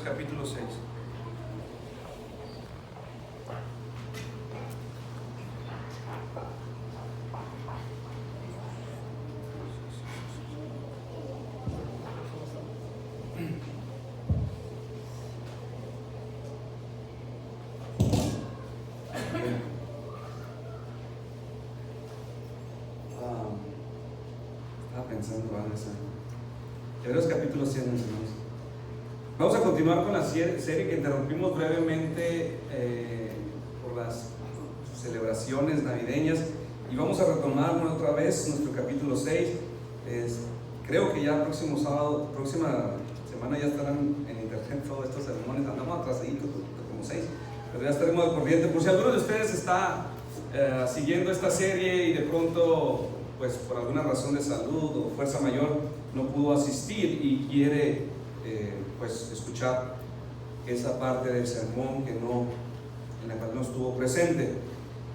Hebreos capítulo 6. Estaba pensando en eso. Hebreos capítulo 100, hermanos. Vamos a continuar con la serie que interrumpimos brevemente por las celebraciones navideñas y vamos a retomar otra vez nuestro capítulo 6. Creo que ya próxima semana ya estarán en internet todos estos sermones. Andamos atrasaditos como 6, pero ya estaremos al corriente. Por si alguno de ustedes está siguiendo esta serie y de pronto, pues por alguna razón de salud o fuerza mayor, no pudo asistir y quiere pues escuchar esa parte del sermón en la cual no estuvo presente.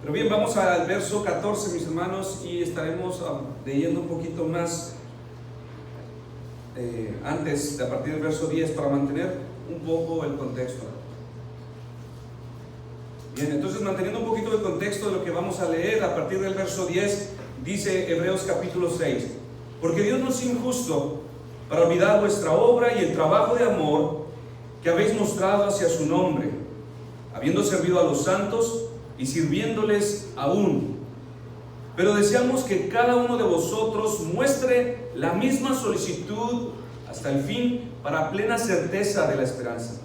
Pero bien, vamos al verso 14, mis hermanos, y estaremos leyendo un poquito más antes, a partir del verso 10, para mantener un poco el contexto. Bien, entonces, manteniendo un poquito el contexto de lo que vamos a leer, a partir del verso 10, dice Hebreos capítulo 6: porque Dios no es injusto para olvidar vuestra obra y el trabajo de amor que habéis mostrado hacia su nombre, habiendo servido a los santos y sirviéndoles aún. Pero deseamos que cada uno de vosotros muestre la misma solicitud hasta el fin, para plena certeza de la esperanza,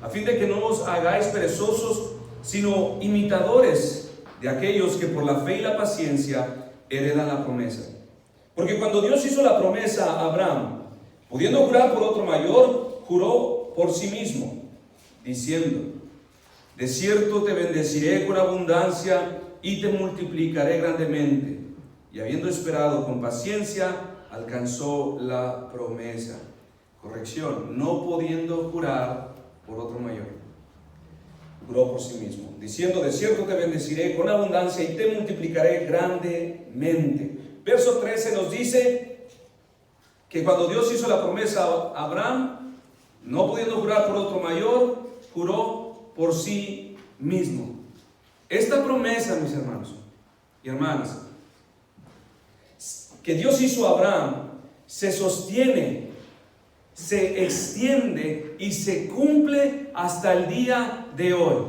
a fin de que no os hagáis perezosos, sino imitadores de aquellos que por la fe y la paciencia heredan la promesa. Porque cuando Dios hizo la promesa a Abraham, pudiendo jurar por otro mayor, juró por sí mismo, diciendo: de cierto te bendeciré con abundancia y te multiplicaré grandemente. Y habiendo esperado con paciencia, alcanzó la promesa. Corrección: no pudiendo jurar por otro mayor, juró por sí mismo, diciendo: de cierto te bendeciré con abundancia y te multiplicaré grandemente. Verso 13 nos dice que cuando Dios hizo la promesa a Abraham, no pudiendo jurar por otro mayor, juró por sí mismo. Esta promesa, mis hermanos y hermanas, que Dios hizo a Abraham, se sostiene, se extiende y se cumple hasta el día de hoy,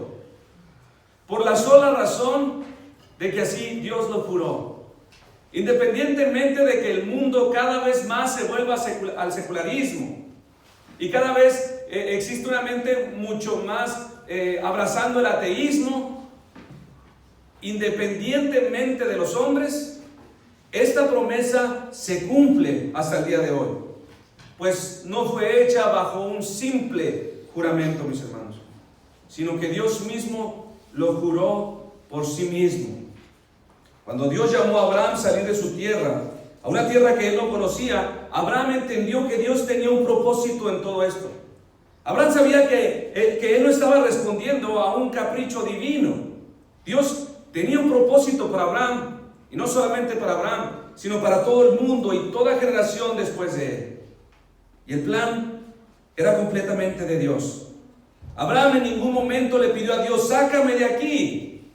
por la sola razón de que así Dios lo juró. Independientemente de que el mundo cada vez más se vuelva al secularismo y cada vez existe una mente mucho más abrazando el ateísmo, independientemente de los hombres, esta promesa se cumple hasta el día de hoy, pues no fue hecha bajo un simple juramento, mis hermanos, sino que Dios mismo lo juró por sí mismo. Cuando Dios llamó a Abraham a salir de su tierra, a una tierra que él no conocía, Abraham entendió que Dios tenía un propósito en todo esto. Abraham sabía que él no estaba respondiendo a un capricho divino. Dios tenía un propósito para Abraham, y no solamente para Abraham, sino para todo el mundo y toda generación después de él. Y el plan era completamente de Dios. Abraham en ningún momento le pidió a Dios: sácame de aquí,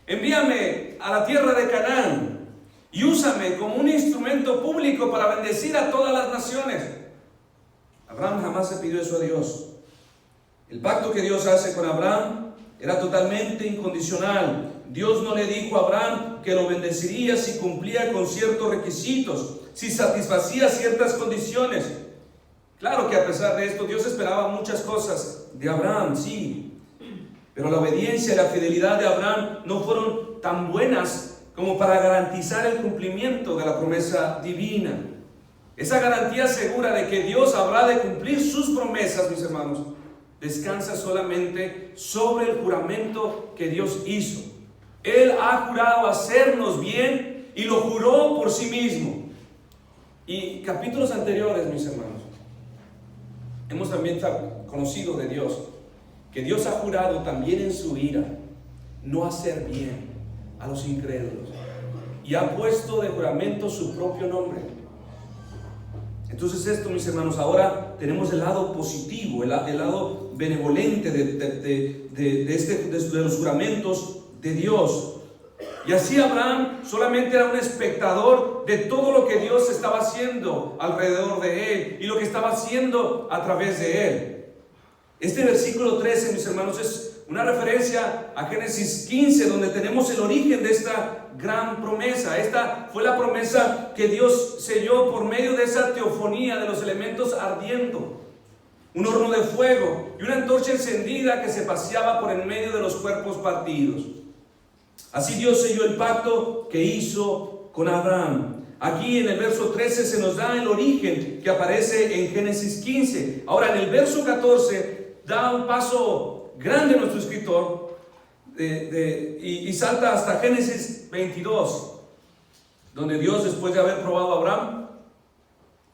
envíame a la tierra de Canaán y úsame como un instrumento público para bendecir a todas las naciones. Abraham jamás le pidió eso a Dios. El pacto que Dios hace con Abraham era totalmente incondicional. Dios no le dijo a Abraham que lo bendeciría si cumplía con ciertos requisitos, si satisfacía ciertas condiciones. Claro que a pesar de esto, Dios esperaba muchas cosas de Abraham, sí, pero la obediencia y la fidelidad de Abraham no fueron tan buenas como para garantizar el cumplimiento de la promesa divina. Esa garantía segura de que Dios habrá de cumplir sus promesas, mis hermanos, descansa solamente sobre el juramento que Dios hizo. Él ha jurado hacernos bien y lo juró por sí mismo. Y capítulos anteriores, mis hermanos, hemos también conocido de Dios que Dios ha jurado también en su ira no hacer bien a los incrédulos, y ha puesto de juramento su propio nombre. Entonces esto, mis hermanos, ahora tenemos el lado positivo, el lado benevolente de los juramentos de Dios. Y así Abraham solamente era un espectador de todo lo que Dios estaba haciendo alrededor de él y lo que estaba haciendo a través de él. Este versículo 13, mis hermanos, es una referencia a Génesis 15, donde tenemos el origen de esta gran promesa. Esta fue la promesa que Dios selló por medio de esa teofonía de los elementos ardiendo, un horno de fuego y una antorcha encendida que se paseaba por en medio de los cuerpos partidos. Así Dios selló el pacto que hizo con Abraham. Aquí en el verso 13 se nos da el origen que aparece en Génesis 15. Ahora en el verso 14 da un paso grande nuestro escritor y salta hasta Génesis 22, donde Dios, después de haber probado a Abraham,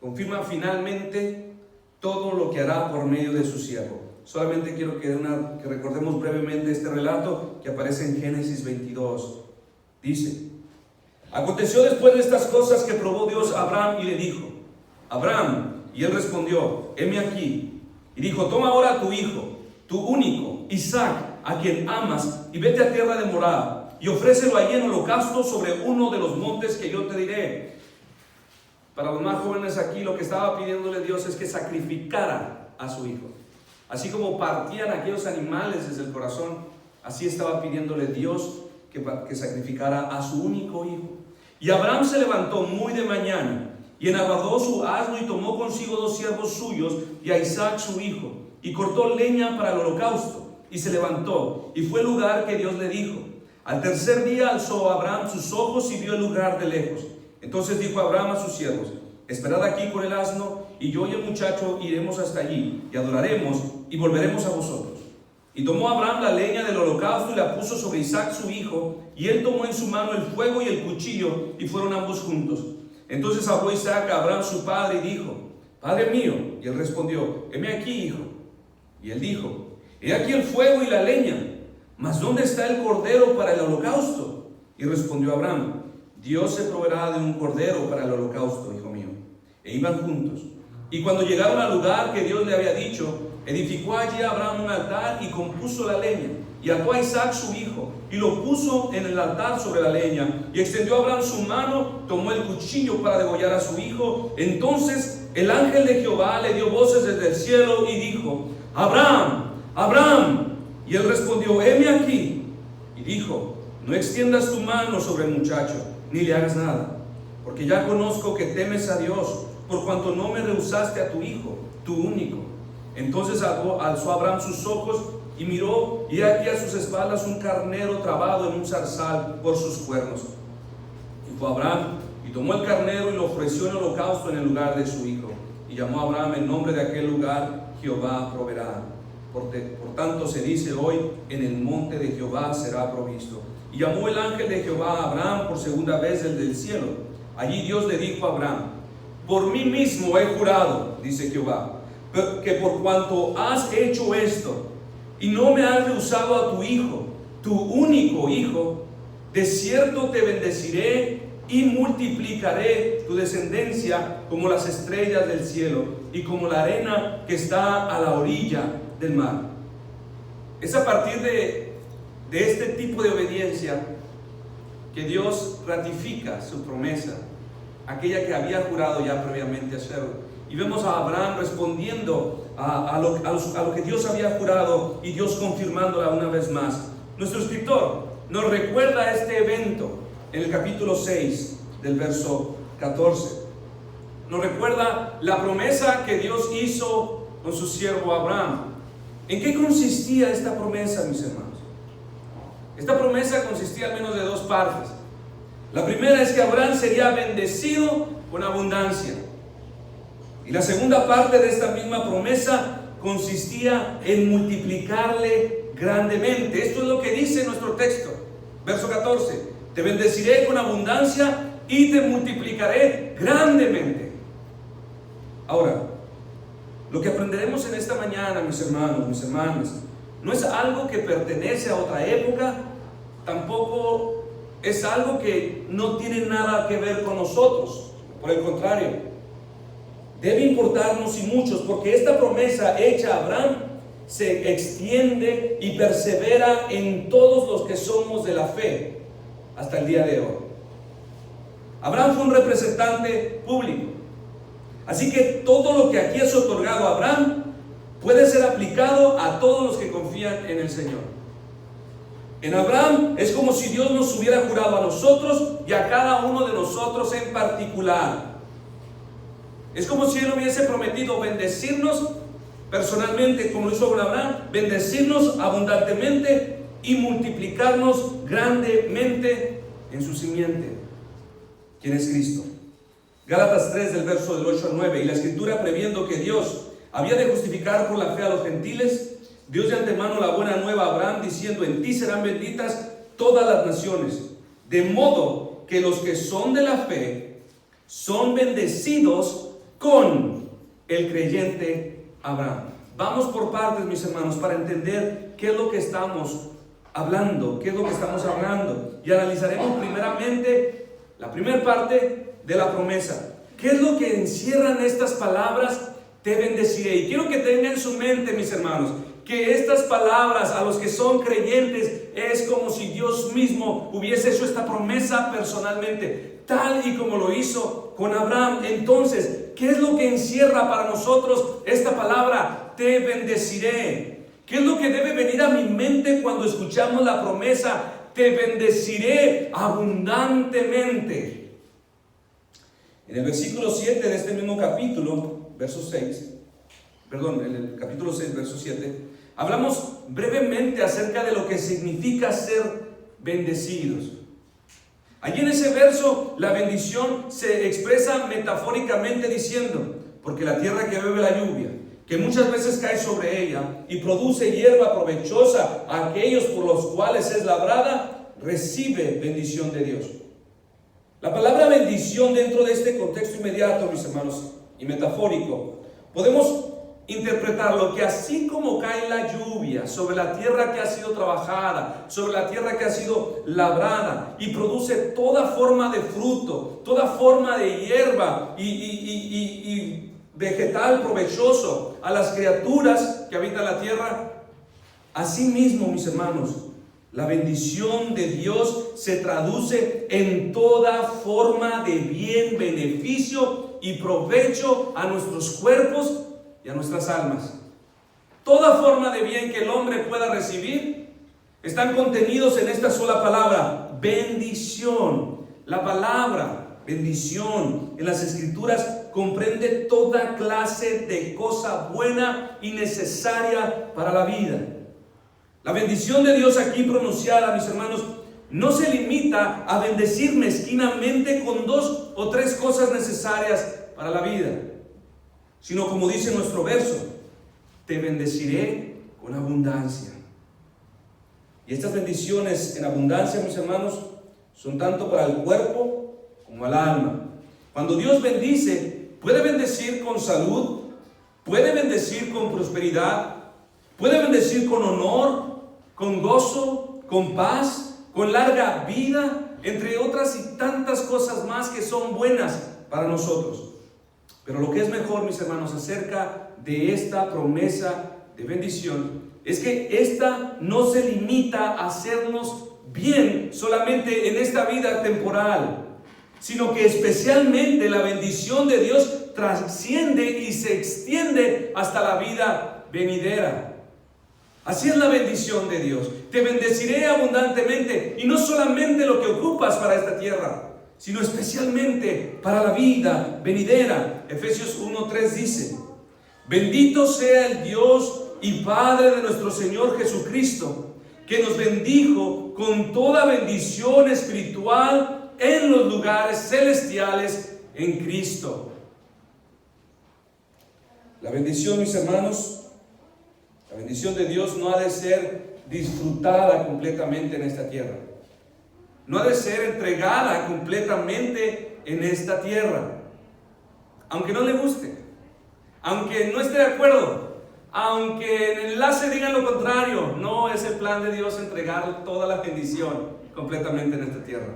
confirma finalmente todo lo que hará por medio de su siervo. Solamente quiero que recordemos brevemente este relato que aparece en Génesis 22. Dice: aconteció después de estas cosas que probó Dios a Abraham y le dijo: Abraham, y él respondió: heme aquí. Y dijo: toma ahora a tu hijo, tu único, Isaac, a quien amas, y vete a tierra de Moriah, y ofrécelo allí en holocausto sobre uno de los montes que yo te diré. Para los más jóvenes aquí, lo que estaba pidiéndole Dios es que sacrificara a su hijo. Así como partían aquellos animales desde el corazón, así estaba pidiéndole Dios que sacrificara a su único hijo. Y Abraham se levantó muy de mañana y enarmadó su asno y tomó consigo 2 siervos suyos y a Isaac su hijo, y cortó leña para el holocausto, y se levantó y fue al lugar que Dios le dijo. Al tercer día alzó Abraham sus ojos y vio el lugar de lejos. Entonces dijo Abraham a sus siervos: esperad aquí con el asno, y yo y el muchacho iremos hasta allí, y adoraremos, y volveremos a vosotros. Y tomó Abraham la leña del holocausto y la puso sobre Isaac su hijo, y él tomó en su mano el fuego y el cuchillo, y fueron ambos juntos. Entonces habló Isaac a Abraham su padre y dijo: Padre mío. Y él respondió: heme aquí, hijo. Y él dijo: he aquí el fuego y la leña, mas ¿dónde está el cordero para el holocausto? Y respondió Abraham: Dios se proveerá de un cordero para el holocausto, hijo mío. E iban juntos. Y cuando llegaron al lugar que Dios le había dicho, edificó allí Abraham un altar y compuso la leña, y ató a Isaac su hijo, y lo puso en el altar sobre la leña. Y extendió Abraham su mano, tomó el cuchillo para degollar a su hijo. Entonces el ángel de Jehová le dio voces desde el cielo y dijo: Abraham, Abraham. Y él respondió: heme aquí. Y dijo: no extiendas tu mano sobre el muchacho, ni le hagas nada, porque ya conozco que temes a Dios, por cuanto no me rehusaste a tu hijo, tu único. Entonces alzó Abraham sus ojos y miró, y aquí a sus espaldas un carnero trabado en un zarzal por sus cuernos. Y fue Abraham y tomó el carnero y lo ofreció en holocausto en el lugar de su hijo. Y llamó a Abraham el nombre de aquel lugar: Jehová proveerá. Por tanto se dice hoy: en el monte de Jehová será provisto. Y llamó el ángel de Jehová a Abraham por segunda vez desde el cielo. Allí Dios le dijo a Abraham: por mí mismo he jurado, dice Jehová, que por cuanto has hecho esto y no me has rehusado a tu hijo, tu único hijo, de cierto te bendeciré y multiplicaré tu descendencia como las estrellas del cielo y como la arena que está a la orilla del mar. Es a partir de este tipo de obediencia que Dios ratifica su promesa, aquella que había jurado ya previamente hacerlo. Y vemos a Abraham respondiendo a lo que Dios había jurado, y Dios confirmándola una vez más. Nuestro escritor nos recuerda este evento en el capítulo 6 del verso 14. Nos recuerda la promesa que Dios hizo con su siervo Abraham. ¿En qué consistía esta promesa, mis hermanos? Esta promesa consistía al menos de 2 partes. La primera es que Abraham sería bendecido con abundancia. Y la segunda parte de esta misma promesa consistía en multiplicarle grandemente. Esto es lo que dice nuestro texto. Verso 14: te bendeciré con abundancia y te multiplicaré grandemente. Ahora, lo que aprenderemos en esta mañana, mis hermanos, mis hermanas, no es algo que pertenece a otra época, tampoco es algo que no tiene nada que ver con nosotros. Por el contrario, debe importarnos y muchos, porque esta promesa hecha a Abraham se extiende y persevera en todos los que somos de la fe hasta el día de hoy. Abraham fue un representante público, así que todo lo que aquí es otorgado a Abraham puede ser aplicado a todos los que confían en el Señor. En Abraham es como si Dios nos hubiera jurado a nosotros y a cada uno de nosotros en particular. Es como si Él hubiese prometido bendecirnos personalmente, como lo hizo con Abraham, bendecirnos abundantemente y multiplicarnos grandemente en su simiente, quien es Cristo. Gálatas 3 del verso del 8 al 9. Y la Escritura, previendo que Dios había de justificar por la fe a los gentiles, Dios de antemano la buena nueva a Abraham, diciendo: en ti serán benditas todas las naciones, de modo que los que son de la fe son bendecidos con el creyente Abraham. Vamos por partes, mis hermanos, para entender qué es lo que estamos hablando, y analizaremos primeramente la primera parte de la promesa. ¿Qué es lo que encierran estas palabras? Te bendeciré. Y quiero que tengan en su mente, mis hermanos, que estas palabras a los que son creyentes es como si Dios mismo hubiese hecho esta promesa personalmente, tal y como lo hizo con Abraham. Entonces, ¿qué es lo que encierra para nosotros esta palabra? Te bendeciré. ¿Qué es lo que debe venir a mi mente cuando escuchamos la promesa? Te bendeciré abundantemente. En el versículo 7 de este mismo capítulo, verso 6, en el capítulo 6, verso 7, hablamos brevemente acerca de lo que significa ser bendecidos. Allí en ese verso, la bendición se expresa metafóricamente diciendo: porque la tierra que bebe la lluvia, que muchas veces cae sobre ella y produce hierba provechosa a aquellos por los cuales es labrada, recibe bendición de Dios. La palabra bendición dentro de este contexto inmediato, mis hermanos, y metafórico, podemos interpretarlo que así como cae la lluvia sobre la tierra que ha sido trabajada, sobre la tierra que ha sido labrada y produce toda forma de fruto, toda forma de hierba y vegetal provechoso a las criaturas que habitan la tierra, así mismo, mis hermanos, la bendición de Dios se traduce en toda forma de bien, beneficio y provecho a nuestros cuerpos y a nuestras almas. Toda forma de bien que el hombre pueda recibir están contenidos en esta sola palabra: bendición. La palabra bendición en las Escrituras comprende toda clase de cosa buena y necesaria para la vida. La bendición de Dios aquí pronunciada, mis hermanos, no se limita a bendecir mezquinamente con 2 o 3 cosas necesarias para la vida, sino, como dice nuestro verso, te bendeciré con abundancia. Y estas bendiciones en abundancia, mis hermanos, son tanto para el cuerpo como al alma. Cuando Dios bendice, puede bendecir con salud, puede bendecir con prosperidad, puede bendecir con honor, con gozo, con paz, con larga vida, entre otras y tantas cosas más que son buenas para nosotros. Pero lo que es mejor, mis hermanos, acerca de esta promesa de bendición es que esta no se limita a hacernos bien solamente en esta vida temporal, sino que especialmente la bendición de Dios trasciende y se extiende hasta la vida venidera. Así es la bendición de Dios. Te bendeciré abundantemente, y no solamente lo que ocupas para esta tierra, sino especialmente para la vida venidera. Efesios 1:3 dice: bendito sea el Dios y Padre de nuestro Señor Jesucristo, que nos bendijo con toda bendición espiritual en los lugares celestiales en Cristo. La bendición, mis hermanos, la bendición de Dios no ha de ser disfrutada completamente en esta tierra. No ha de ser entregada completamente en esta tierra. Aunque no le guste, aunque no esté de acuerdo, aunque en el enlace digan lo contrario, no es el plan de Dios entregar toda la bendición completamente en esta tierra.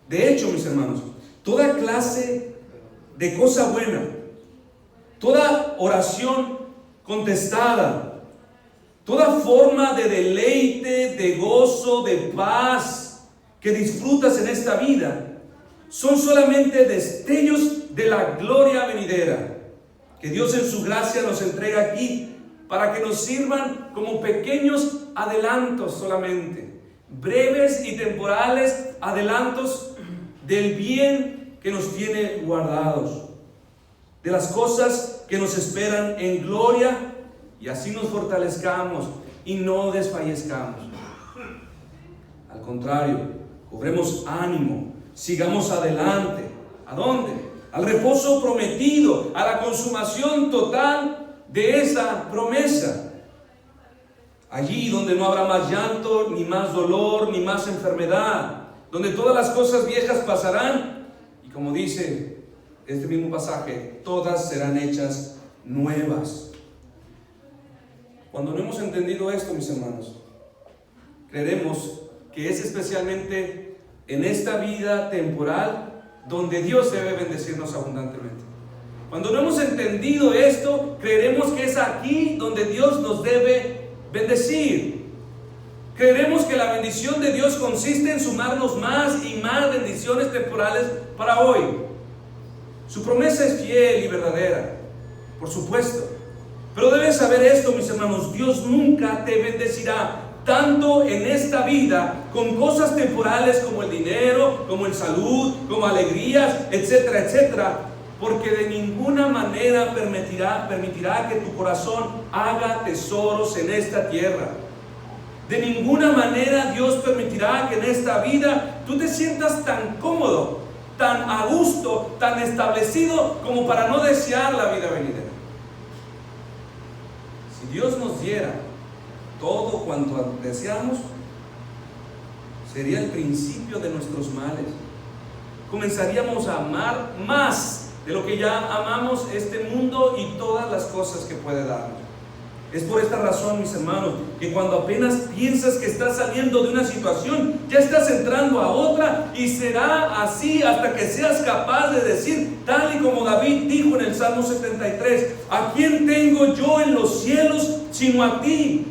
De hecho, mis hermanos, toda clase de cosa buena toda oración contestada, toda forma de deleite, de gozo, de paz que disfrutas en esta vida, son solamente destellos de la gloria venidera que Dios en su gracia nos entrega aquí para que nos sirvan como pequeños adelantos solamente, breves y temporales adelantos del bien que nos tiene guardados, de las cosas que nos esperan en gloria, y así nos fortalezcamos y no desfallezcamos. Al contrario, cobremos ánimo, sigamos adelante. ¿A dónde? Al reposo prometido, a la consumación total de esa promesa. Allí donde no habrá más llanto, ni más dolor, ni más enfermedad, donde todas las cosas viejas pasarán, y como dice este mismo pasaje, todas serán hechas nuevas. Cuando no hemos entendido esto, mis hermanos, creeremos que es especialmente en esta vida temporal donde Dios debe bendecirnos abundantemente. Cuando no hemos entendido esto, creeremos que es aquí donde Dios nos debe bendecir. Creeremos que la bendición de Dios consiste en sumarnos más y más bendiciones temporales para hoy. Su promesa es fiel y verdadera, por supuesto. Pero debes saber esto, mis hermanos: Dios nunca te bendecirá tanto en esta vida con cosas temporales como el dinero, como el salud, como alegrías, etcétera, etcétera, porque de ninguna manera permitirá que tu corazón haga tesoros en esta tierra. De ninguna manera Dios permitirá que en esta vida tú te sientas tan cómodo, tan a gusto, tan establecido como para no desear la vida venidera. Si Dios nos diera todo cuanto deseamos, sería el principio de nuestros males. Comenzaríamos a amar más de lo que ya amamos este mundo y todas las cosas que puede darnos. Es por esta razón, mis hermanos, que cuando apenas piensas que estás saliendo de una situación, ya estás entrando a otra, y será así hasta que seas capaz de decir, tal y como David dijo en el Salmo 73, ¿a quién tengo yo en los cielos sino a ti?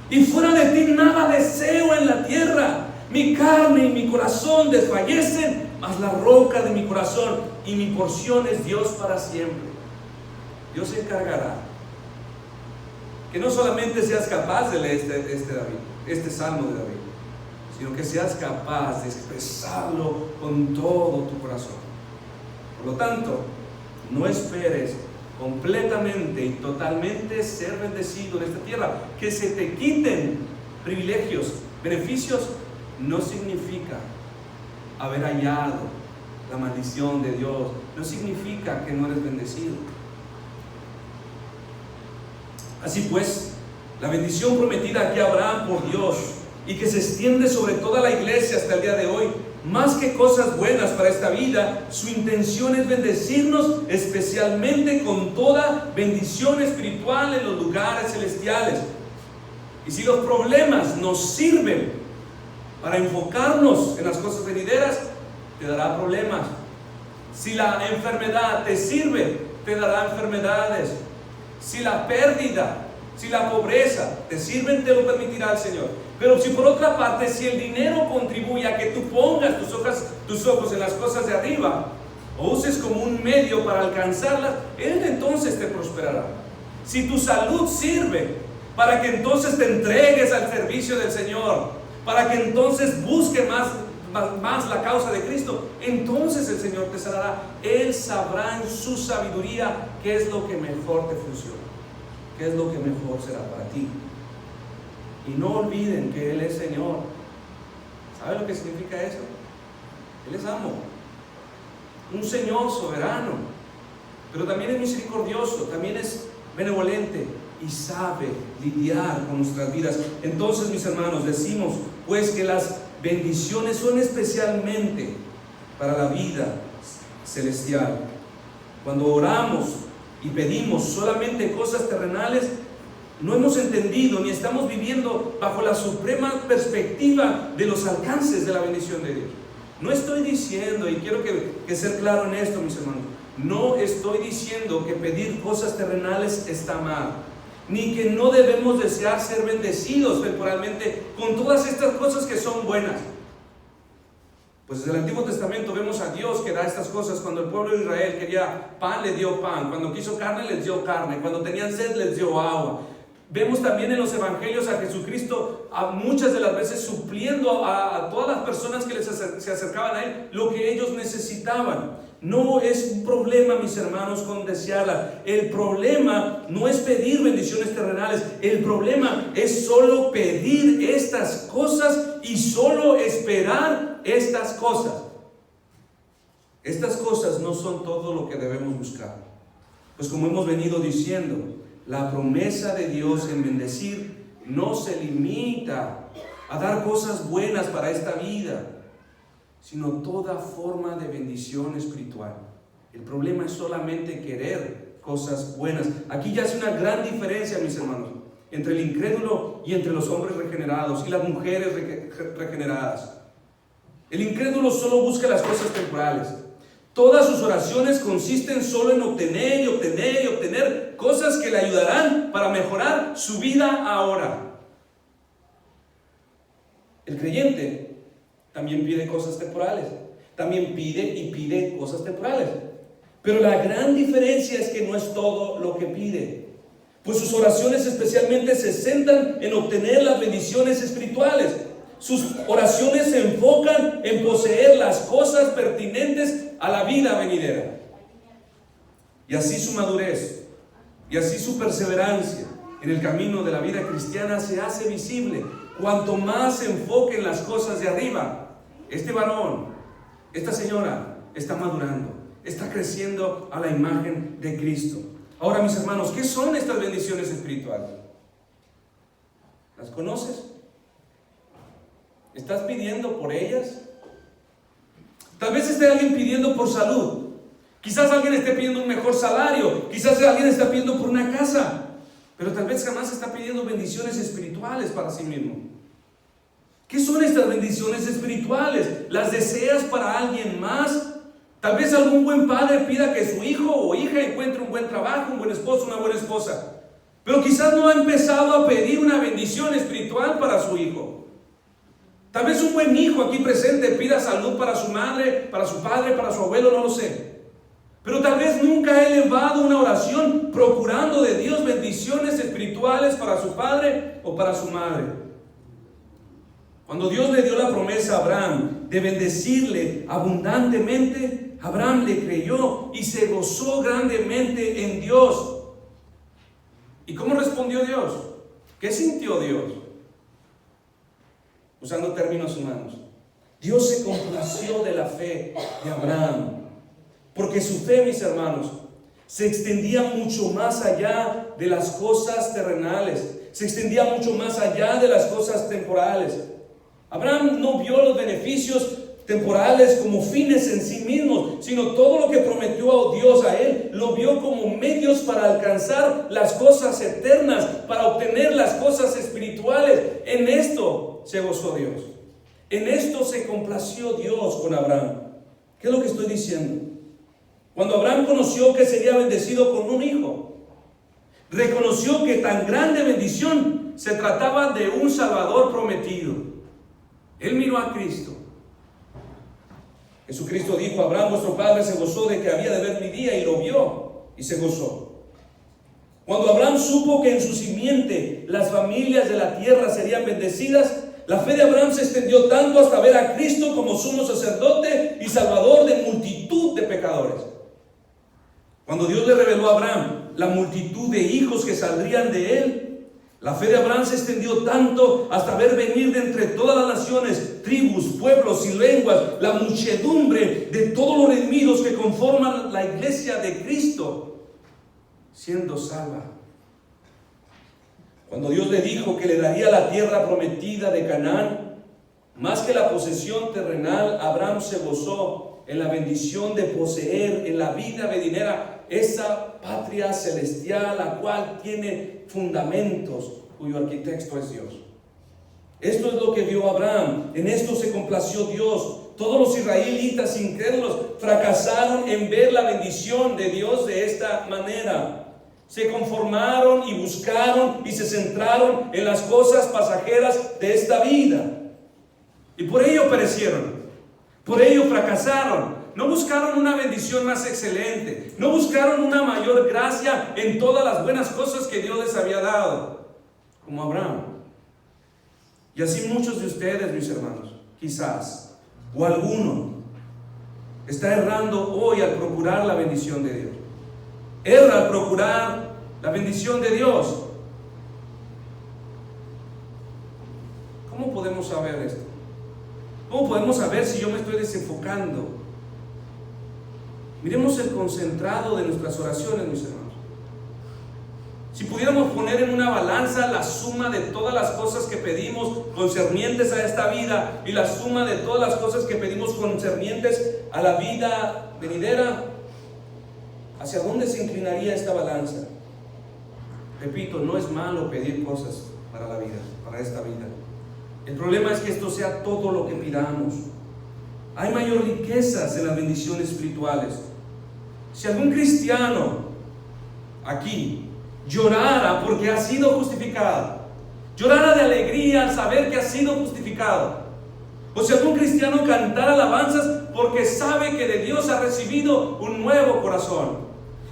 Y fuera de ti nada deseo en la tierra. Mi carne y mi corazón desfallecen, mas la roca de mi corazón y mi porción es Dios para siempre. Dios se encargará que no solamente seas capaz de leer este Salmo de David, sino que seas capaz de expresarlo con todo tu corazón. Por lo tanto, no esperes completamente y totalmente ser bendecido en esta tierra. Que se te quiten privilegios, beneficios, no significa haber hallado la maldición de Dios, no significa que no eres bendecido. Así pues, la bendición prometida aquí a Abraham por Dios y que se extiende sobre toda la iglesia hasta el día de hoy, más que cosas buenas para esta vida, su intención es bendecirnos especialmente con toda bendición espiritual en los lugares celestiales. Y si los problemas nos sirven para enfocarnos en las cosas venideras, te dará problemas. Si la enfermedad te sirve, te dará enfermedades. Si la pérdida, si la pobreza te sirven, te lo permitirá el Señor. Pero si por otra parte, si el dinero contribuye a que tú pongas tus ojos en las cosas de arriba, o uses como un medio para alcanzarlas, Él entonces te prosperará. Si tu salud sirve para que entonces te entregues al servicio del Señor, para que entonces busques más la causa de Cristo, entonces el Señor te sanará. Él sabrá en su sabiduría qué es lo que mejor te funciona, qué es lo que mejor será para ti. Y no olviden que Él es Señor. ¿Sabe lo que significa eso? Él es amo, un Señor soberano, pero también es misericordioso, también es benevolente y sabe lidiar con nuestras vidas. Entonces, mis hermanos, decimos pues que las bendiciones son especialmente para la vida celestial. Cuando oramos y pedimos solamente cosas terrenales, no hemos entendido ni estamos viviendo bajo la suprema perspectiva de los alcances de la bendición de Dios. No estoy diciendo, y quiero que ser claro en esto, mis hermanos, no estoy diciendo que pedir cosas terrenales está mal, ni que no debemos desear ser bendecidos temporalmente con todas estas cosas que son buenas. Pues desde el Antiguo Testamento vemos a Dios que da estas cosas. Cuando el pueblo de Israel quería pan, les dio pan. Cuando quiso carne, les dio carne. Cuando tenían sed, les dio agua. Vemos también en los evangelios a Jesucristo muchas de las veces supliendo a todas las personas que se acercaban a Él lo que ellos necesitaban. No es un problema, mis hermanos, con desearla. El problema no es pedir bendiciones terrenales. El problema es solo pedir estas cosas y solo esperar estas cosas. Estas cosas no son todo lo que debemos buscar. Pues como hemos venido diciendo, la promesa de Dios en bendecir no se limita a dar cosas buenas para esta vida, sino toda forma de bendición espiritual. El problema es solamente querer cosas buenas. Aquí ya hace una gran diferencia, mis hermanos, entre el incrédulo y entre los hombres regenerados y las mujeres regeneradas. El incrédulo solo busca las cosas temporales. Todas sus oraciones consisten solo en obtener y obtener y obtener cosas que le ayudarán para mejorar su vida ahora. El creyente también pide cosas temporales. También pide y pide cosas temporales. Pero la gran diferencia es que no es todo lo que pide. Pues sus oraciones especialmente se centran en obtener las bendiciones espirituales. Sus oraciones se enfocan en poseer las cosas pertinentes a la vida venidera. Y así su madurez, y así su perseverancia en el camino de la vida cristiana se hace visible. Cuanto más se enfoque en las cosas de arriba, este varón, esta señora está madurando, está creciendo a la imagen de Cristo. Ahora, mis hermanos, ¿qué son estas bendiciones espirituales? ¿Las conoces? ¿Estás pidiendo por ellas? Tal vez esté alguien pidiendo por salud. Quizás alguien esté pidiendo un mejor salario. Quizás alguien está pidiendo por una casa. Pero tal vez jamás está pidiendo bendiciones espirituales para sí mismo. ¿Qué son estas bendiciones espirituales? ¿Las deseas para alguien más? Tal vez algún buen padre pida que su hijo o hija encuentre un buen trabajo, un buen esposo, una buena esposa. Pero quizás no ha empezado a pedir una bendición espiritual para su hijo. Tal vez un buen hijo aquí presente pida salud para su madre, para su padre, para su abuelo, no lo sé. Pero tal vez nunca ha elevado una oración procurando de Dios bendiciones espirituales para su padre o para su madre. Cuando Dios le dio la promesa a Abraham de bendecirle abundantemente, Abraham le creyó y se gozó grandemente en Dios. ¿Y cómo respondió Dios? ¿Qué sintió Dios? Usando términos humanos, Dios se complació de la fe de Abraham, porque su fe, mis hermanos, se extendía mucho más allá de las cosas terrenales, se extendía mucho más allá de las cosas temporales. Abraham no vio los beneficios temporales como fines en sí mismos, sino todo lo que prometió Dios a él, lo vio como medios para alcanzar las cosas eternas, para obtener las cosas espirituales. En esto se gozó Dios. En esto se complació Dios con Abraham. ¿Qué es lo que estoy diciendo? Cuando Abraham conoció que sería bendecido con un hijo, reconoció que tan grande bendición se trataba de un Salvador prometido. Él miró a Cristo. Jesucristo dijo: Abraham, vuestro padre, se gozó de que había de ver mi día, y lo vio y se gozó. Cuando Abraham supo que en su simiente las familias de la tierra serían bendecidas, la fe de Abraham se extendió tanto hasta ver a Cristo como sumo sacerdote y salvador de multitud de pecadores. Cuando Dios le reveló a Abraham la multitud de hijos que saldrían de él, la fe de Abraham se extendió tanto hasta ver venir de entre todas las naciones, tribus, pueblos y lenguas, la muchedumbre de todos los redimidos que conforman la iglesia de Cristo, siendo salva. Cuando Dios le dijo que le daría la tierra prometida de Canaán, más que la posesión terrenal, Abraham se gozó en la bendición de poseer en la vida venidera esa patria celestial, la cual tiene fundamentos, cuyo arquitecto es Dios. Esto es lo que vio Abraham. En esto se complació Dios todos los israelitas incrédulos fracasaron en ver la bendición de Dios de esta manera. Se conformaron y buscaron y se centraron en las cosas pasajeras de esta vida. Y por ello perecieron, por ello fracasaron. No buscaron una bendición más excelente, no buscaron una mayor gracia en todas las buenas cosas que Dios les había dado, como Abraham. Y así muchos de ustedes, mis hermanos, quizás, o alguno, está errando hoy al procurar la bendición de Dios. Erra al procurar la bendición de Dios. ¿Cómo podemos saber esto? ¿Cómo podemos saber si yo me estoy desenfocando? Miremos el concentrado de nuestras oraciones, mis hermanos. Si pudiéramos poner en una balanza la suma de todas las cosas que pedimos concernientes a esta vida y la suma de todas las cosas que pedimos concernientes a la vida venidera, ¿hacia dónde se inclinaría esta balanza? Repito, no es malo pedir cosas para la vida, para esta vida. El problema es que esto sea todo lo que pidamos. Hay mayor riquezas en las bendiciones espirituales. Si algún cristiano aquí llorara porque ha sido justificado, llorara de alegría al saber que ha sido justificado, o si algún cristiano cantara alabanzas porque sabe que de Dios ha recibido un nuevo corazón,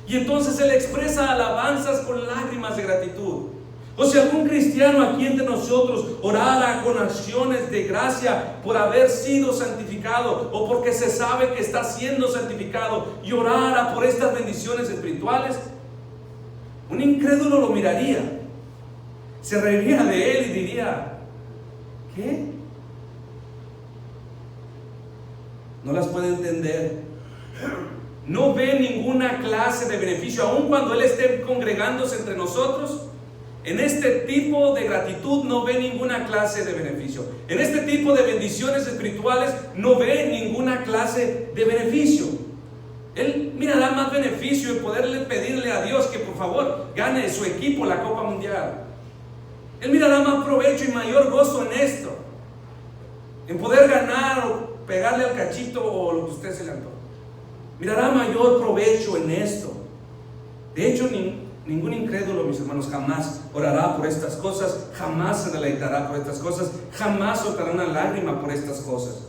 y entonces él expresa alabanzas con lágrimas de gratitud, o si algún cristiano aquí entre nosotros orara con acciones de gracia por haber sido santificado o porque se sabe que está siendo santificado y orara por estas bendiciones espirituales, un incrédulo lo miraría, se reiría de él y diría: ¿qué? No las puede entender. No ve ninguna clase de beneficio, aun cuando él esté congregándose entre nosotros. En este tipo de gratitud no ve ninguna clase de beneficio. En este tipo de bendiciones espirituales no ve ninguna clase de beneficio. Él mirará más beneficio en poderle pedirle a Dios que por favor gane su equipo la Copa Mundial. Él mirará más provecho y mayor gozo en esto, en poder ganar o pegarle al cachito o lo que usted se le antoje. Mirará mayor provecho en esto. De hecho, ningún incrédulo, mis hermanos, jamás orará por estas cosas, jamás se deleitará por estas cosas, jamás soltará una lágrima por estas cosas.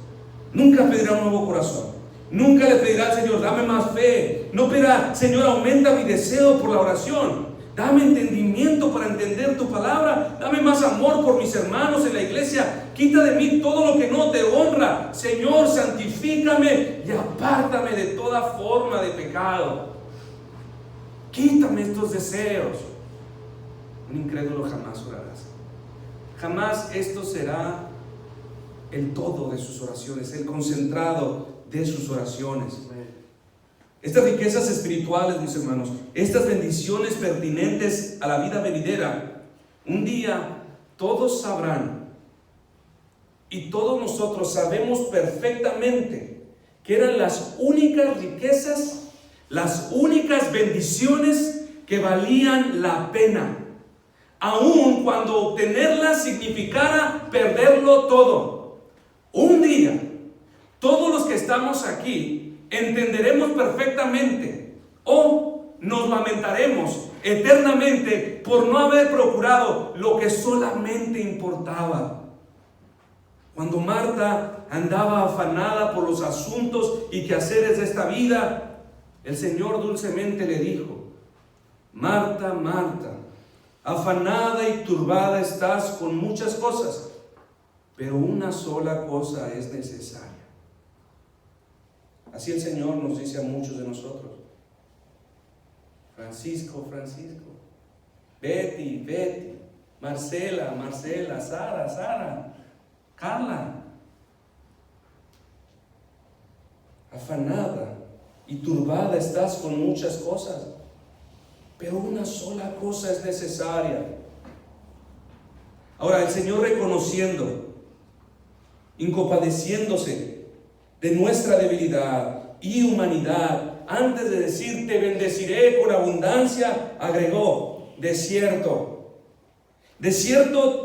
Nunca pedirá un nuevo corazón, nunca le pedirá al Señor: dame más fe. No pedirá: Señor, aumenta mi deseo por la oración, dame entendimiento para entender tu palabra, dame más amor por mis hermanos en la iglesia, quita de mí todo lo que no te honra, Señor, santifícame y apártame de toda forma de pecado. Quítame estos deseos. Un incrédulo jamás orará así. Jamás esto será el todo de sus oraciones, el concentrado de sus oraciones. Estas riquezas espirituales, mis hermanos, estas bendiciones pertinentes a la vida venidera, un día todos sabrán, y todos nosotros sabemos perfectamente que eran las únicas riquezas, las únicas bendiciones que valían la pena, aun cuando obtenerlas significara perderlo todo. Un día, todos los que estamos aquí entenderemos perfectamente o nos lamentaremos eternamente por no haber procurado lo que solamente importaba. Cuando Marta andaba afanada por los asuntos y quehaceres de esta vida, el Señor dulcemente le dijo: Marta, Marta, afanada y turbada estás con muchas cosas, pero una sola cosa es necesaria. Así el Señor nos dice a muchos de nosotros: Francisco, Francisco, Betty, Betty, Marcela, Marcela, Sara, Sara, Carla, afanada y turbada estás con muchas cosas, pero una sola cosa es necesaria. Ahora, el Señor, reconociendo, compadeciéndose de nuestra debilidad y humanidad, antes de decir te bendeciré con abundancia, agregó: de cierto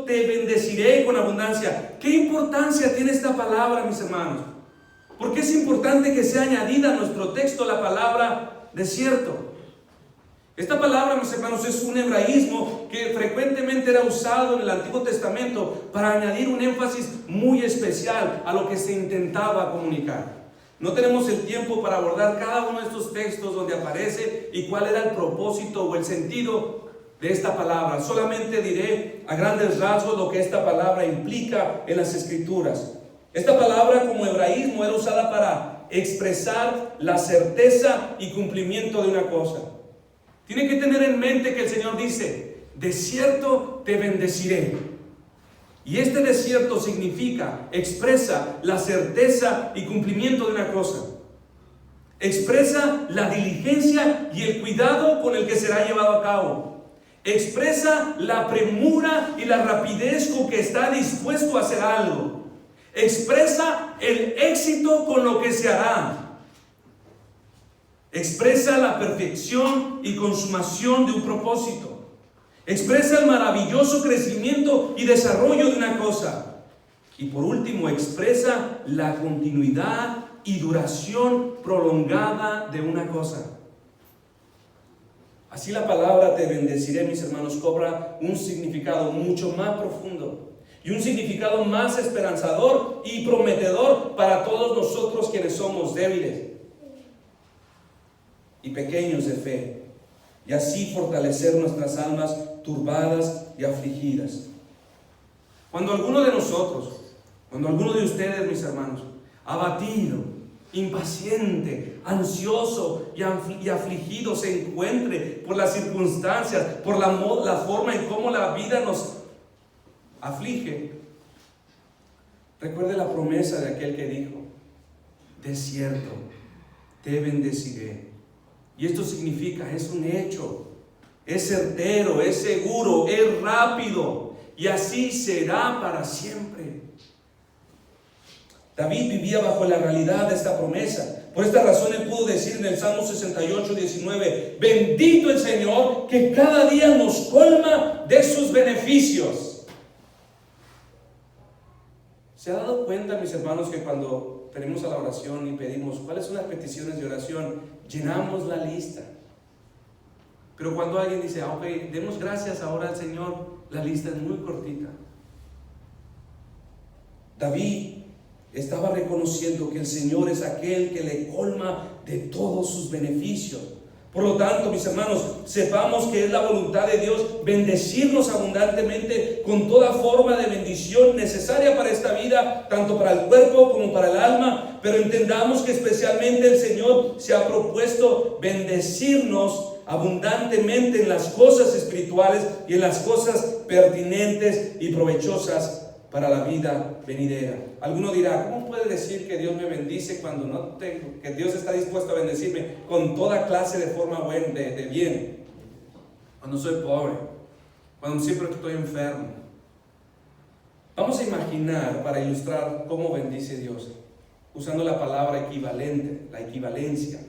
te bendeciré con abundancia. ¿Qué importancia tiene esta palabra, mis hermanos? ¿Por qué es importante que sea añadida a nuestro texto la palabra desierto? Esta palabra, mis hermanos, es un hebraísmo que frecuentemente era usado en el Antiguo Testamento para añadir un énfasis muy especial a lo que se intentaba comunicar. No tenemos el tiempo para abordar cada uno de estos textos donde aparece y cuál era el propósito o el sentido de esta palabra. Solamente diré a grandes rasgos lo que esta palabra implica en las Escrituras. Esta palabra como hebraísmo era usada para expresar la certeza y cumplimiento de una cosa. Tiene que tener en mente que el Señor dice: de cierto te bendeciré. Y este desierto significa, expresa la certeza y cumplimiento de una cosa. Expresa la diligencia y el cuidado con el que será llevado a cabo. Expresa la premura y la rapidez con que está dispuesto a hacer algo. Expresa el éxito con lo que se hará. Expresa la perfección y consumación de un propósito. Expresa el maravilloso crecimiento y desarrollo de una cosa. Y por último, expresa la continuidad y duración prolongada de una cosa. Así la palabra te bendeciré, mis hermanos, cobra un significado mucho más profundo y un significado más esperanzador y prometedor para todos nosotros quienes somos débiles y pequeños de fe, y así fortalecer nuestras almas turbadas y afligidas. Cuando alguno de nosotros, cuando alguno de ustedes, mis hermanos, abatido, impaciente, ansioso y afligido se encuentre por las circunstancias, por la forma en cómo la vida nos aflige, recuerde la promesa de aquel que dijo: de cierto te bendeciré. Y esto significa, es un hecho, es certero, es seguro, es rápido, y así será para siempre. David vivía bajo la realidad de esta promesa. Por esta razón él pudo decir en el Salmo 68, 19: bendito el Señor, que cada día nos colma de sus beneficios. ¿Se ha dado cuenta, mis hermanos, que cuando venimos a la oración y pedimos cuáles son las peticiones de oración, llenamos la lista? Pero cuando alguien dice: ok, demos gracias ahora al Señor, la lista es muy cortita. David estaba reconociendo que el Señor es aquel que le colma de todos sus beneficios. Por lo tanto, mis hermanos, sepamos que es la voluntad de Dios bendecirnos abundantemente con toda forma de bendición necesaria para esta vida, tanto para el cuerpo como para el alma. Pero entendamos que especialmente el Señor se ha propuesto bendecirnos abundantemente en las cosas espirituales y en las cosas pertinentes y provechosas para la vida venidera. Alguno dirá: ¿cómo puede decir que Dios me bendice cuando no tengo? Que Dios está dispuesto a bendecirme con toda clase de forma buena, de bien, cuando soy pobre, cuando siempre estoy enfermo. Vamos a imaginar, para ilustrar cómo bendice Dios, usando la palabra equivalente, la equivalencia.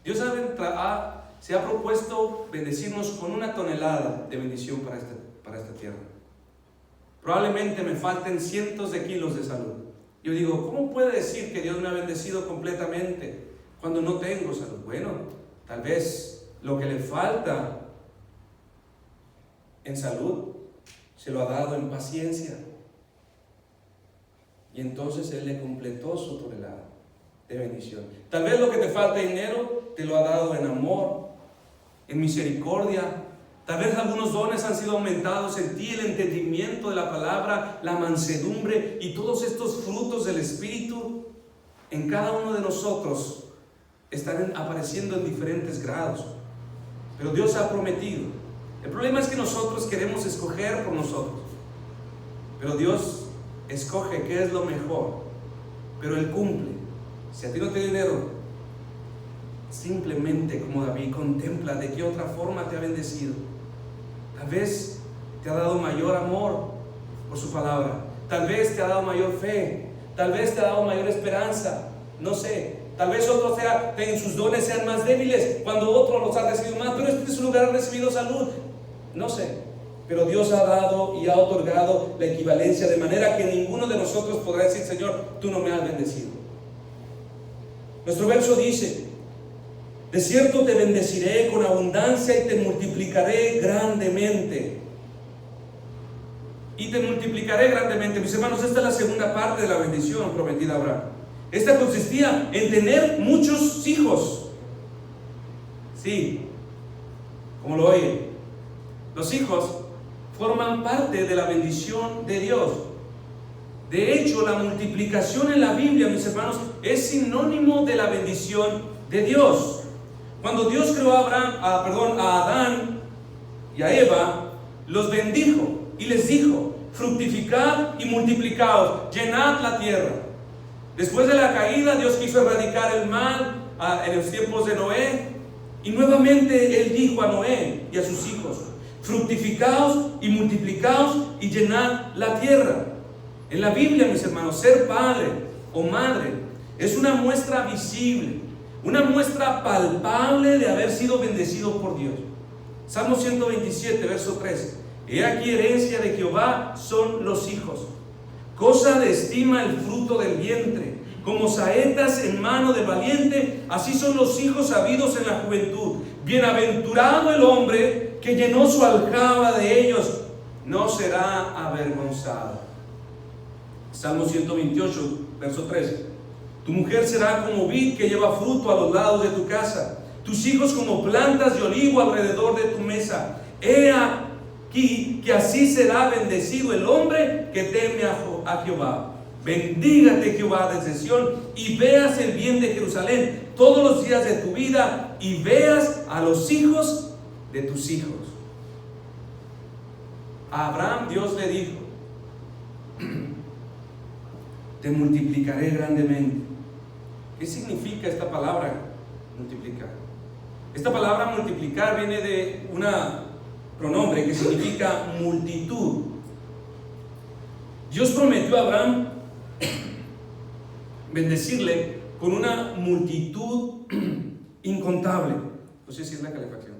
Dios se ha propuesto bendecirnos con 1 tonelada de bendición para esta tierra. Probablemente me falten cientos de kilos de salud. Yo digo: ¿cómo puede decir que Dios me ha bendecido completamente cuando no tengo salud? Bueno, tal vez lo que le falta en salud se lo ha dado en paciencia. Y entonces Él le completó su tonelada de bendición. Tal vez lo que te falta en dinero te lo ha dado en amor, en misericordia. Tal vez algunos dones han sido aumentados en ti, el entendimiento de la palabra, la mansedumbre y todos estos frutos del Espíritu en cada uno de nosotros están apareciendo en diferentes grados. Pero Dios ha prometido. El problema es que nosotros queremos escoger por nosotros. Pero Dios escoge qué es lo mejor. Pero Él cumple. Si a ti no te da dinero, simplemente como David, contempla de qué otra forma te ha bendecido. Tal vez te ha dado mayor amor por su palabra. Tal vez te ha dado mayor fe. Tal vez te ha dado mayor esperanza. No sé. Tal vez otros en sus dones sean más débiles cuando otro los ha recibido más. Pero este es un lugar, ha recibido salud. No sé. Pero Dios ha dado y ha otorgado la equivalencia, de manera que ninguno de nosotros podrá decir: Señor, tú no me has bendecido. Nuestro verso dice: de cierto te bendeciré con abundancia y te multiplicaré grandemente. Y te multiplicaré grandemente. Mis hermanos, esta es la segunda parte de la bendición prometida a Abraham. Esta consistía en tener muchos hijos. Sí, como lo oyen, los hijos forman parte de la bendición de Dios. De hecho, la multiplicación en la Biblia, mis hermanos, es sinónimo de la bendición de Dios. Cuando Dios creó a Adán y a Eva, los bendijo y les dijo: fructificad y multiplicaos, llenad la tierra. Después de la caída, Dios quiso erradicar el mal en los tiempos de Noé, y nuevamente Él dijo a Noé y a sus hijos: fructificaos y multiplicaos y llenad la tierra. En la Biblia, mis hermanos, ser padre o madre es una muestra visible, una muestra palpable de haber sido bendecido por Dios. Salmo 127, verso 3: he aquí herencia de Jehová son los hijos, cosa de estima el fruto del vientre, como saetas en mano del valiente, así son los hijos habidos en la juventud. Bienaventurado el hombre que llenó su aljaba de ellos, no será avergonzado. Salmo 128, verso 13: tu mujer será como vid que lleva fruto a los lados de tu casa, tus hijos como plantas de olivo alrededor de tu mesa. He aquí que así será bendecido el hombre que teme a Jehová. Bendígate Jehová desde Sión, y veas el bien de Jerusalén todos los días de tu vida, y veas a los hijos de tus hijos. A Abraham Dios le dijo: te multiplicaré grandemente. ¿Qué significa esta palabra multiplicar? Esta palabra multiplicar viene de un pronombre que significa multitud. Dios prometió a Abraham bendecirle con una multitud incontable. No sé si es la calefacción.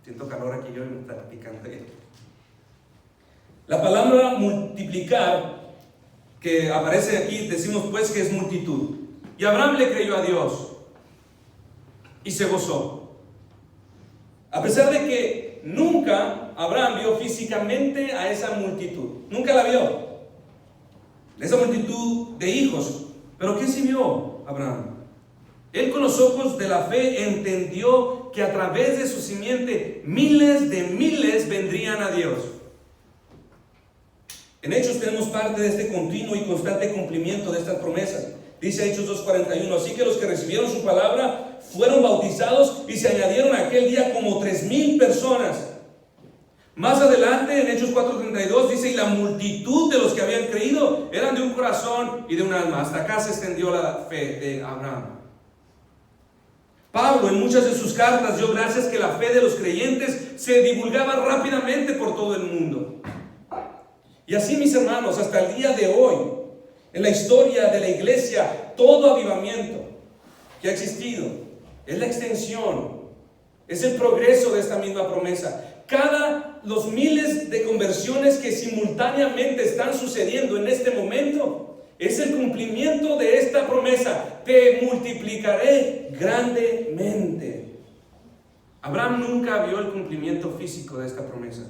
Siento calor aquí, yo me está picando. La palabra multiplicar que aparece aquí, decimos pues que es multitud. Y Abraham le creyó a Dios y se gozó. A pesar de que nunca Abraham vio físicamente a esa multitud. Nunca la vio. Esa multitud de hijos. Pero ¿qué sí vio Abraham? Él con los ojos de la fe entendió que a través de su simiente miles de miles vendrían a Dios. En Hechos tenemos parte de este continuo y constante cumplimiento de estas promesas. Dice Hechos 2:41: así que los que recibieron su palabra fueron bautizados y se añadieron aquel día como 3,000 personas. Más adelante en Hechos 4:32 dice: y la multitud de los que habían creído eran de un corazón y de un alma. Hasta acá se extendió la fe de Abraham. Pablo en muchas de sus cartas dio gracias que la fe de los creyentes se divulgaba rápidamente por todo el mundo. Y así, mis hermanos, hasta el día de hoy, en la historia de la iglesia, todo avivamiento que ha existido es la extensión, es el progreso de esta misma promesa. Los miles de conversiones que simultáneamente están sucediendo en este momento es el cumplimiento de esta promesa: te multiplicaré grandemente. Abraham nunca vio el cumplimiento físico de esta promesa,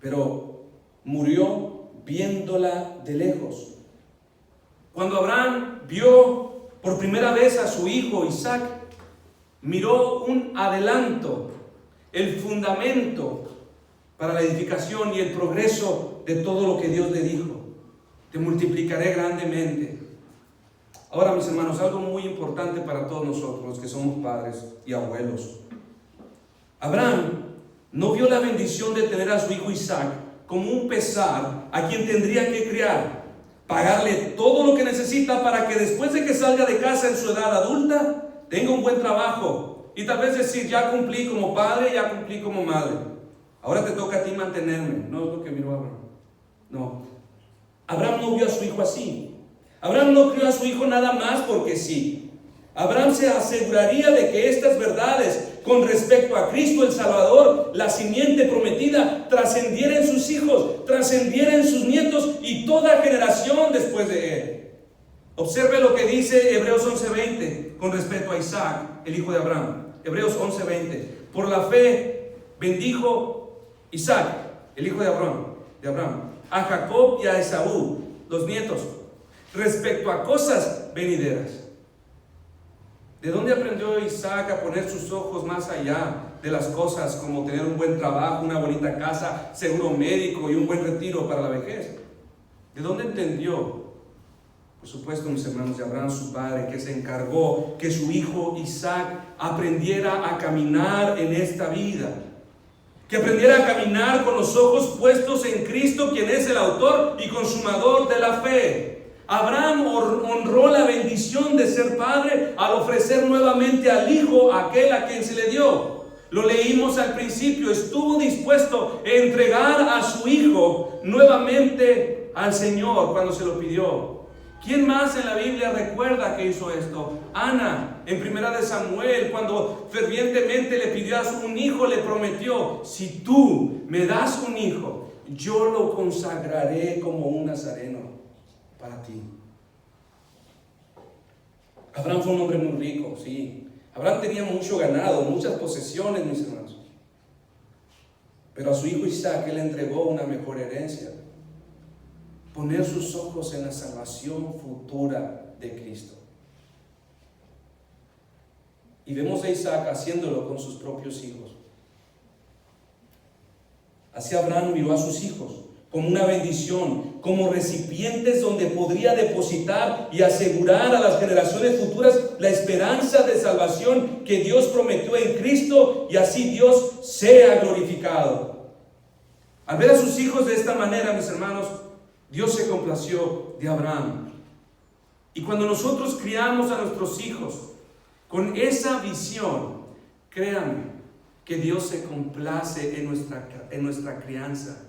pero murió viéndola de lejos. Cuando Abraham vio por primera vez a su hijo Isaac, miró un adelanto, el fundamento para la edificación y el progreso de todo lo que Dios le dijo: te multiplicaré grandemente. Ahora, mis hermanos, algo muy importante para todos nosotros, los que somos padres y abuelos. Abraham no vio la bendición de tener a su hijo Isaac como un pesar a quien tendría que criar, pagarle todo lo que necesita para que después de que salga de casa en su edad adulta, tenga un buen trabajo y tal vez decir: ya cumplí como padre, ya cumplí como madre, ahora te toca a ti mantenerme. No es lo que miró Abraham. No, Abraham no vio a su hijo así. Abraham no crió a su hijo nada más porque sí. Abraham se aseguraría de que estas verdades con respecto a Cristo el Salvador, la simiente prometida, trascendiera en sus hijos, trascendiera en sus nietos y toda generación después de él. Observe lo que dice Hebreos 11:20 con respecto a Isaac, el hijo de Abraham. Hebreos 11:20. Por la fe bendijo Isaac, el hijo de Abraham, a Jacob y a Esaú, los nietos, respecto a cosas venideras. ¿De dónde aprendió Isaac a poner sus ojos más allá de las cosas como tener un buen trabajo, una bonita casa, seguro médico y un buen retiro para la vejez? ¿De dónde entendió? Por supuesto, mis hermanos, de Abraham, su padre, que se encargó que su hijo Isaac aprendiera a caminar en esta vida, que aprendiera a caminar con los ojos puestos en Cristo, quien es el autor y consumador de la fe. Abraham honró la bendición de ser padre al ofrecer nuevamente al hijo aquel a quien se le dio. Lo leímos al principio, estuvo dispuesto a entregar a su hijo nuevamente al Señor cuando se lo pidió. ¿Quién más en la Biblia recuerda que hizo esto? Ana, en 1 de Samuel, cuando fervientemente le pidió a un hijo, le prometió: si tú me das un hijo, yo lo consagraré como un nazareno para ti. Abraham fue un hombre muy rico, sí. Abraham tenía mucho ganado, muchas posesiones, mis hermanos. Pero a su hijo Isaac él le entregó una mejor herencia: poner sus ojos en la salvación futura de Cristo. Y vemos a Isaac haciéndolo con sus propios hijos. Así Abraham miró a sus hijos como una bendición, como recipientes donde podría depositar y asegurar a las generaciones futuras la esperanza de salvación que Dios prometió en Cristo, y así Dios sea glorificado. Al ver a sus hijos de esta manera, mis hermanos, Dios se complació de Abraham. Y cuando nosotros criamos a nuestros hijos con esa visión, créanme que Dios se complace en nuestra crianza.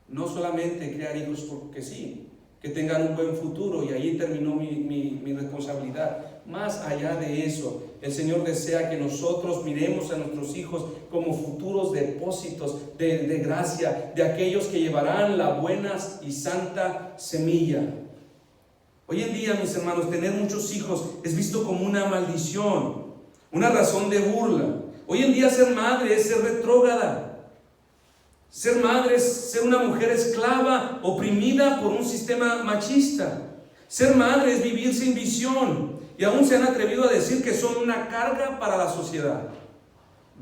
No solamente criar hijos porque sí, que tengan un buen futuro y ahí terminó mi responsabilidad. Más allá de eso, el Señor desea que nosotros miremos a nuestros hijos como futuros depósitos de gracia, de aquellos que llevarán la buena y santa semilla. Hoy en día, mis hermanos, tener muchos hijos es visto como una maldición, una razón de burla. Hoy en día ser madre es ser retrógrada. Ser madre es ser una mujer esclava, oprimida por un sistema machista. Ser madre es vivir sin visión, y aún se han atrevido a decir que son una carga para la sociedad.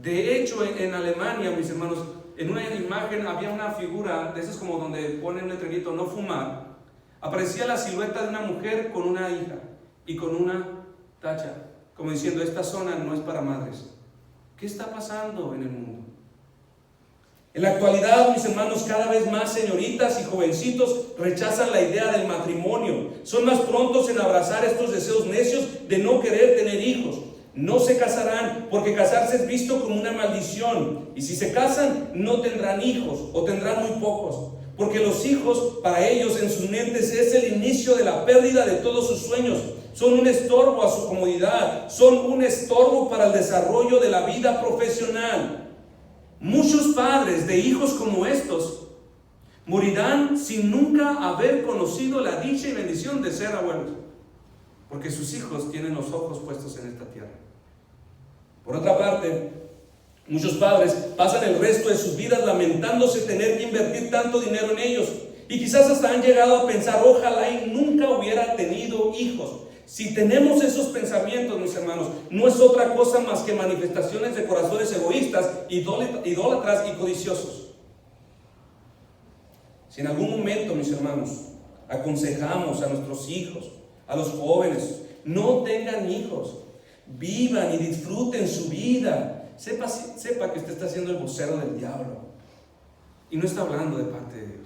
De hecho, en Alemania, mis hermanos, en una imagen había una figura de esas como donde ponen un letrerito: no fumar. Aparecía la silueta de una mujer con una hija y con una tacha, como diciendo: esta zona no es para madres. ¿Qué está pasando en el mundo? En la actualidad, mis hermanos, cada vez más señoritas y jovencitos rechazan la idea del matrimonio. Son más prontos en abrazar estos deseos necios de no querer tener hijos. No se casarán porque casarse es visto como una maldición. Y si se casan, no tendrán hijos o tendrán muy pocos. Porque los hijos, para ellos, en sus mentes, es el inicio de la pérdida de todos sus sueños. Son un estorbo a su comodidad. Son un estorbo para el desarrollo de la vida profesional. Muchos padres de hijos como estos morirán sin nunca haber conocido la dicha y bendición de ser abuelos, porque sus hijos tienen los ojos puestos en esta tierra. Por otra parte, muchos padres pasan el resto de sus vidas lamentándose tener que invertir tanto dinero en ellos, y quizás hasta han llegado a pensar: ojalá y nunca hubiera tenido hijos. Si tenemos esos pensamientos, mis hermanos, no es otra cosa más que manifestaciones de corazones egoístas, idólatras y codiciosos. Si en algún momento, mis hermanos, aconsejamos a nuestros hijos, a los jóvenes: no tengan hijos, vivan y disfruten su vida, sepa que usted está siendo el vocero del diablo y no está hablando de parte de Dios.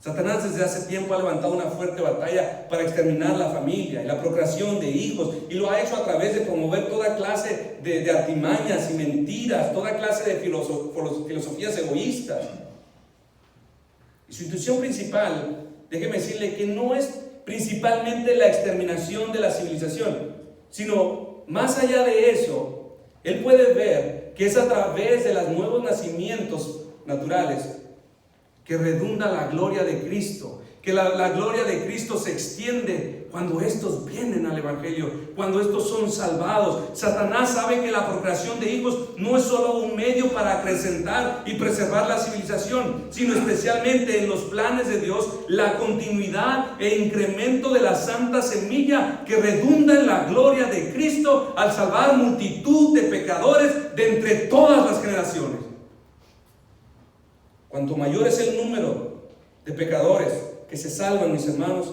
Satanás desde hace tiempo ha levantado una fuerte batalla para exterminar la familia y la procreación de hijos, y lo ha hecho a través de promover toda clase de artimañas y mentiras, toda clase de filosofías egoístas. Y su intención principal, déjeme decirle, que no es principalmente la exterminación de la civilización, sino más allá de eso, él puede ver que es a través de los nuevos nacimientos naturales que redunda la gloria de Cristo, que la gloria de Cristo se extiende cuando estos vienen al Evangelio, cuando estos son salvados. Satanás sabe que la procreación de hijos no es solo un medio para acrecentar y preservar la civilización, sino especialmente en los planes de Dios, la continuidad e incremento de la santa semilla que redunda en la gloria de Cristo al salvar multitud de pecadores de entre todas las generaciones. Cuanto mayor es el número de pecadores que se salvan, mis hermanos,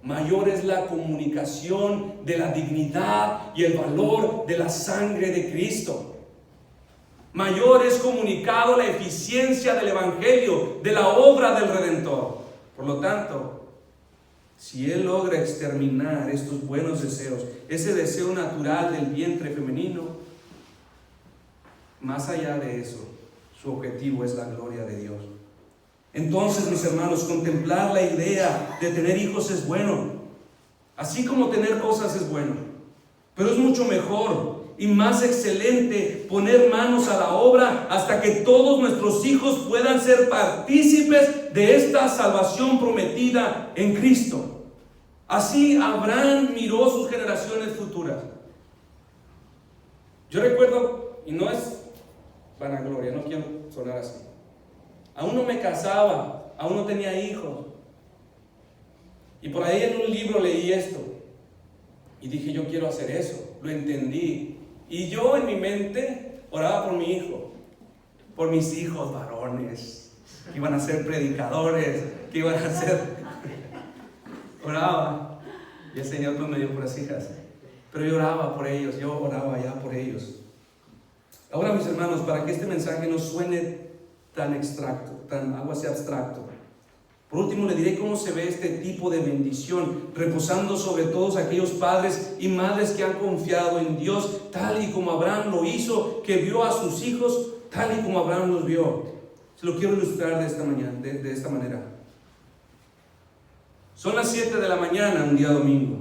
mayor es la comunicación de la dignidad y el valor de la sangre de Cristo. Mayor es comunicado la eficiencia del Evangelio, de la obra del Redentor. Por lo tanto, si Él logra exterminar estos buenos deseos, ese deseo natural del vientre femenino, más allá de eso, su objetivo es la gloria de Dios. Entonces, mis hermanos, contemplar la idea de tener hijos es bueno, así como tener cosas es bueno, pero es mucho mejor y más excelente poner manos a la obra hasta que todos nuestros hijos puedan ser partícipes de esta salvación prometida en Cristo. Así Abraham miró sus generaciones futuras. Yo recuerdo, y no es vanagloria, no quiero sonar así, aún no me casaba, aún no tenía hijos. Y por ahí en un libro leí esto. Y dije, yo quiero hacer eso. Lo entendí. Y yo en mi mente oraba por mi hijo. Por mis hijos varones. Que iban a ser predicadores. Que iban a ser... Oraba. Y el Señor pues me dio puras hijas. Pero yo oraba por ellos. Yo oraba ya por ellos. Ahora, mis hermanos, para que este mensaje no suene tan algo así abstracto, por último le diré cómo se ve este tipo de bendición reposando sobre todos aquellos padres y madres que han confiado en Dios, tal y como Abraham lo hizo, que vio a sus hijos tal y como Abraham los vio. Se lo quiero ilustrar de esta manera. Son las 7 de la mañana un día domingo.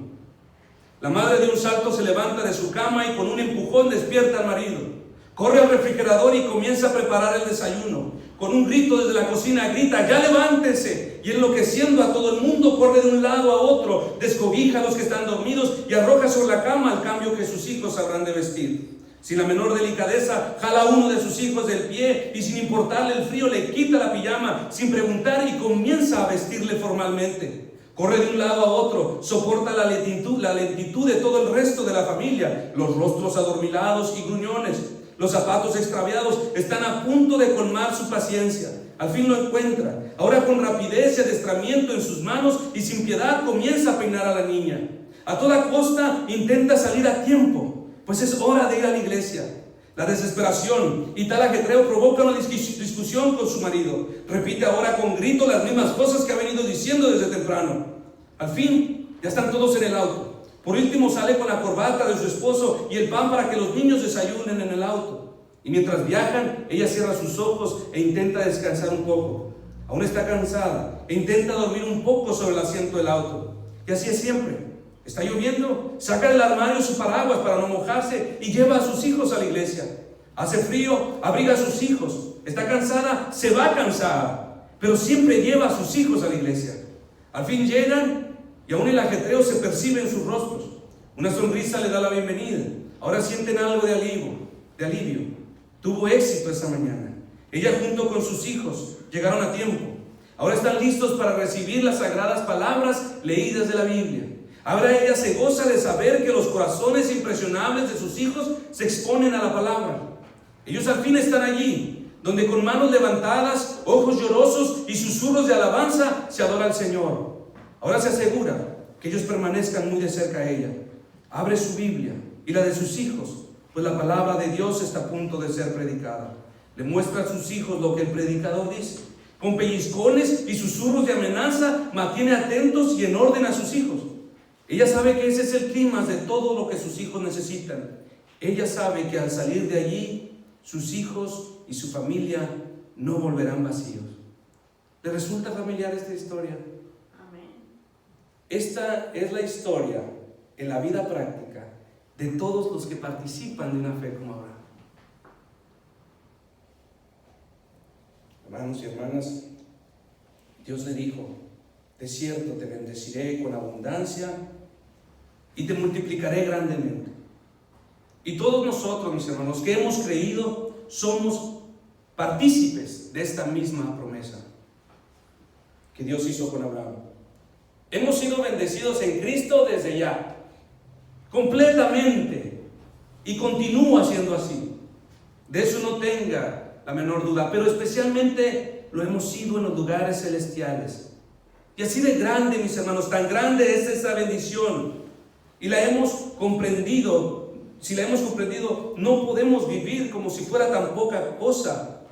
La madre de un salto se levanta de su cama y con un empujón despierta al marido. Corre al refrigerador y comienza a preparar el desayuno. Con un grito desde la cocina grita, ¡ya levántense! Y enloqueciendo a todo el mundo corre de un lado a otro, descobija a los que están dormidos y arroja sobre la cama al cambio que sus hijos habrán de vestir. Sin la menor delicadeza, jala a uno de sus hijos del pie y sin importarle el frío le quita la pijama sin preguntar y comienza a vestirle formalmente. Corre de un lado a otro, soporta la lentitud de todo el resto de la familia, los rostros adormilados y gruñones. Los zapatos extraviados están a punto de colmar su paciencia. Al fin lo encuentra. Ahora con rapidez y adestramiento en sus manos y sin piedad comienza a peinar a la niña. A toda costa intenta salir a tiempo, pues es hora de ir a la iglesia. La desesperación y tal ajetreo provoca una discusión con su marido. Repite ahora con grito las mismas cosas que ha venido diciendo desde temprano. Al fin ya están todos en el auto. Por último sale con la corbata de su esposo y el pan para que los niños desayunen en el auto. Y mientras viajan, ella cierra sus ojos e intenta descansar un poco. Aún está cansada e intenta dormir un poco sobre el asiento del auto. Y así es siempre. Está lloviendo, saca del armario su paraguas para no mojarse y lleva a sus hijos a la iglesia. Hace frío, abriga a sus hijos. Está cansada, se va cansada, pero siempre lleva a sus hijos a la iglesia. Al fin llegan y aún el ajetreo se percibe en sus rostros. Una sonrisa le da la bienvenida. Ahora sienten algo de alivio. Tuvo éxito esa mañana. Ella junto con sus hijos llegaron a tiempo. Ahora están listos para recibir las sagradas palabras leídas de la Biblia. Ahora ella se goza de saber que los corazones impresionables de sus hijos se exponen a la palabra. Ellos al fin están allí, donde con manos levantadas, ojos llorosos y susurros de alabanza se adora al Señor. Ahora se asegura que ellos permanezcan muy de cerca a ella. Abre su Biblia y la de sus hijos, pues la palabra de Dios está a punto de ser predicada. Le muestra a sus hijos lo que el predicador dice. Con pellizcones y susurros de amenaza, mantiene atentos y en orden a sus hijos. Ella sabe que ese es el clímax de todo lo que sus hijos necesitan. Ella sabe que al salir de allí, sus hijos y su familia no volverán vacíos. ¿Le resulta familiar esta historia? Esta es la historia en la vida práctica de todos los que participan de una fe como Abraham. Hermanos y hermanas, Dios le dijo de cierto te bendeciré con abundancia y te multiplicaré grandemente. Y todos nosotros, mis hermanos, que hemos creído, somos partícipes de esta misma promesa que Dios hizo con Abraham. Hemos sido bendecidos en Cristo desde ya, completamente, y continúa siendo así. De eso no tenga la menor duda, pero especialmente lo hemos sido en los lugares celestiales. Y así de grande, mis hermanos, tan grande es esa bendición, y la hemos comprendido. Si la hemos comprendido, no podemos vivir como si fuera tan poca cosa.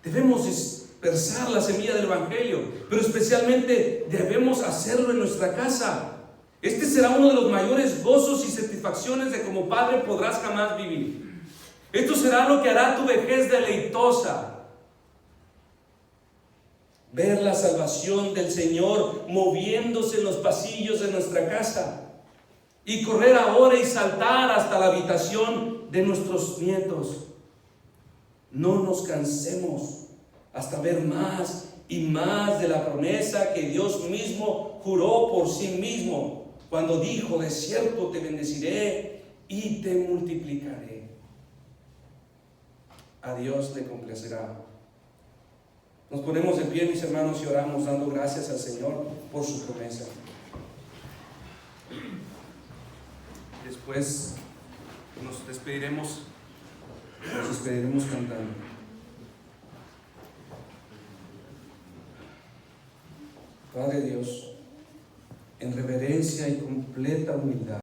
Debemos dispersar la semilla del Evangelio, pero especialmente debemos hacerlo en nuestra casa. Este será uno de los mayores gozos y satisfacciones de como padre podrás jamás vivir. Esto será lo que hará tu vejez deleitosa. Ver la salvación del Señor moviéndose en los pasillos de nuestra casa. Y correr ahora y saltar hasta la habitación de nuestros nietos. No nos cansemos hasta ver más y más de la promesa que Dios mismo juró por sí mismo cuando dijo: de cierto te bendeciré y te multiplicaré. A Dios le complacerá. Nos ponemos de pie, mis hermanos, y oramos dando gracias al Señor por su promesa. Después nos despediremos cantando. Padre Dios, en reverencia y completa humildad,